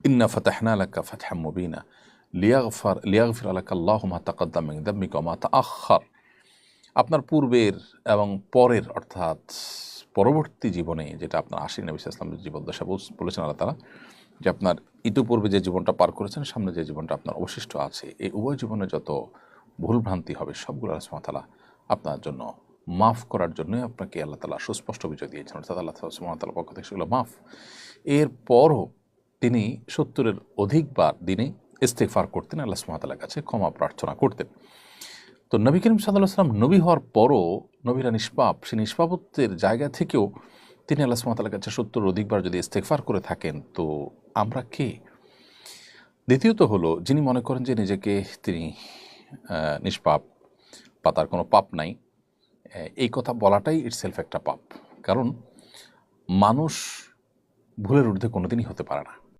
ইন্না ফাতাহনা লাকা ফাতহাম মুবিনা লিয়াগফির লাকা আল্লাহু মা তাকাদ্দাম মিন যামবিকা ওয়া মা তাআখার। আপনার পূর্বের এবং পরের অর্থাৎ পরবর্তী জীবনে, যেটা আপনার আশিক নবী সাল্লাল্লাহু আলাইহি ওয়াসাল্লামের জীবদ্দশা বলেছেন আল্লাহ তাআলা, যে আপনার ইতিপূর্বে যে জীবনটা পার করেছেন, সামনে যে জীবনটা আপনার অবশিষ্ট আছে, এই উভয় জীবনে যত ভুলভ্রান্তি হবে সবগুলো আল্লাহ সুবহানাহু ওয়া তাআলা আপনার জন্য মাফ করার জন্যই আপনাকে আল্লাহ তাআলা সুস্পষ্ট বিজয় দিয়েছেন, অর্থাৎ আল্লাহ সুবহানাহু ওয়া তাআলার পক্ষ থেকে সেগুলো মাফ। এরপরও তিনি 70-এর অধিকবার দিনে ইস্তেগফার করতেন, আল্লাহ সুবহানাহু ওয়া তাআলার কাছে ক্ষমা প্রার্থনা করতেন। তো নবী করিম সাল্লাল্লাহু আলাইহি ওয়াসাল্লাম নবী হওয়ার পরও নবীরা নিষ্পাপ, সেই নিষ্পাপত্বের জায়গা থেকেও তিনি আল্লাহ সুবহানাহু ওয়া তাআলার কাছে 70 অধিকবার যদি ইস্তেগফার করে থাকেন, তো আমরা কে? দ্বিতীয়ত হলো, যিনি মনে করেন যে নিজেকে তিনি নিষ্পাপ বা তার কোনো পাপ নাই, এই কথা বলাটাই ইটসেলফ একটা পাপ। কারণ মানুষ ভুলের ঊর্ধ্বে কোনোদিনই হতে পারে না।